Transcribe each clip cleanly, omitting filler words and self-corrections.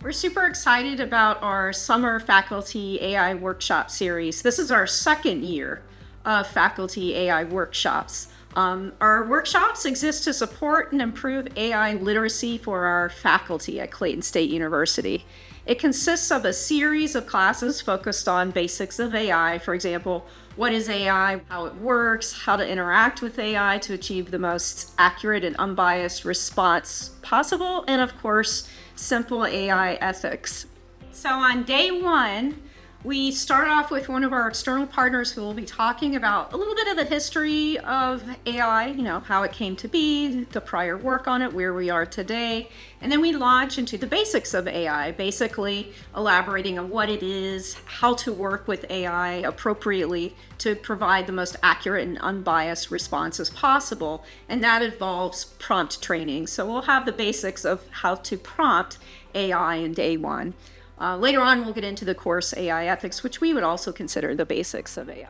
We're super excited about our summer faculty AI workshop series. This is our second year of faculty AI workshops. Our workshops exist to support and improve AI literacy for our faculty at Clayton State University. It consists of a series of classes focused on basics of AI. For example, what is AI, how it works, how to interact with AI to achieve the most accurate and unbiased response possible, and of course, simple AI ethics. So on day one, we start off with one of our external partners who will be talking about a little bit of the history of AI, how it came to be, the prior work on it, where we are today. And then we launch into the basics of AI, basically elaborating on what it is, how to work with AI appropriately to provide the most accurate and unbiased responses possible. And that involves prompt training. So we'll have the basics of how to prompt AI in day one. Later on, we'll get into the course AI ethics, which we would also consider the basics of AI.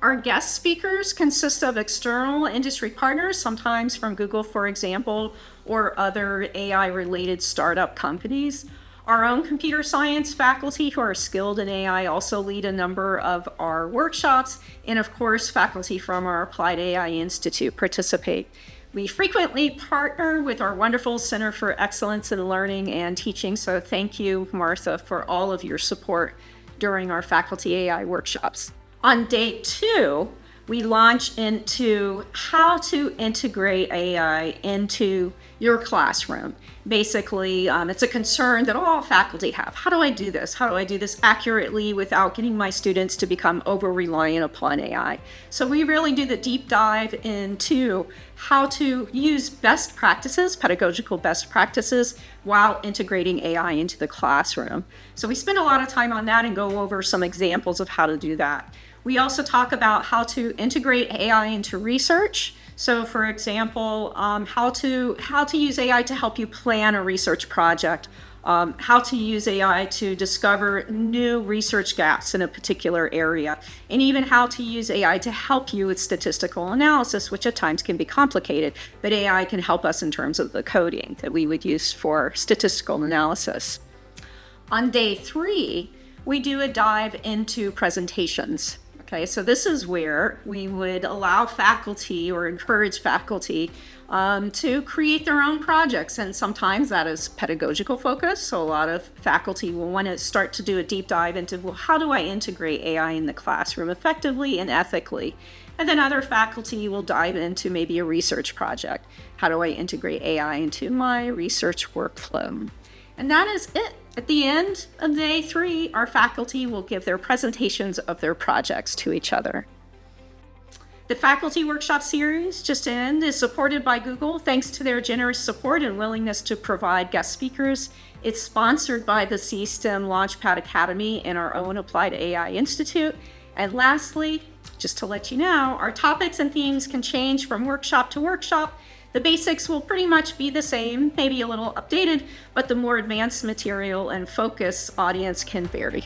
Our guest speakers consist of external industry partners, sometimes from Google, for example, or other AI-related startup companies. Our own computer science faculty who are skilled in AI also lead a number of our workshops, and of course, faculty from our Applied AI Institute participate. We frequently partner with our wonderful Center for Excellence in Learning and Teaching, so thank you, Martha, for all of your support during our faculty AI workshops. On day two, we launch into how to integrate AI into your classroom. Basically, it's a concern that all faculty have. How do I do this? How do I do this accurately without getting my students to become over-reliant upon AI? So we really do the deep dive into how to use best practices, pedagogical best practices, while integrating AI into the classroom. So we spend a lot of time on that and go over some examples of how to do that. We also talk about how to integrate AI into research. So for example, how to use AI to help you plan a research project, how to use AI to discover new research gaps in a particular area, and even how to use AI to help you with statistical analysis, which at times can be complicated, but AI can help us in terms of the coding that we would use for statistical analysis. On day three, we do a dive into presentations. Okay, so this is where we would allow faculty or encourage faculty to create their own projects, and sometimes that is pedagogical focus. So a lot of faculty will want to start to do a deep dive into, well, how do I integrate AI in the classroom effectively and ethically? And then other faculty will dive into maybe a research project. How do I integrate AI into my research workflow? And that is it. At the end of day three, our faculty will give their presentations of their projects to each other. The faculty workshop series, just to end, is supported by Google thanks to their generous support and willingness to provide guest speakers. It's sponsored by the C-STEM Launchpad Academy and our own Applied AI Institute. And lastly, just to let you know, our topics and themes can change from workshop to workshop. The basics will pretty much be the same, maybe a little updated, but the more advanced material and focus audience can vary.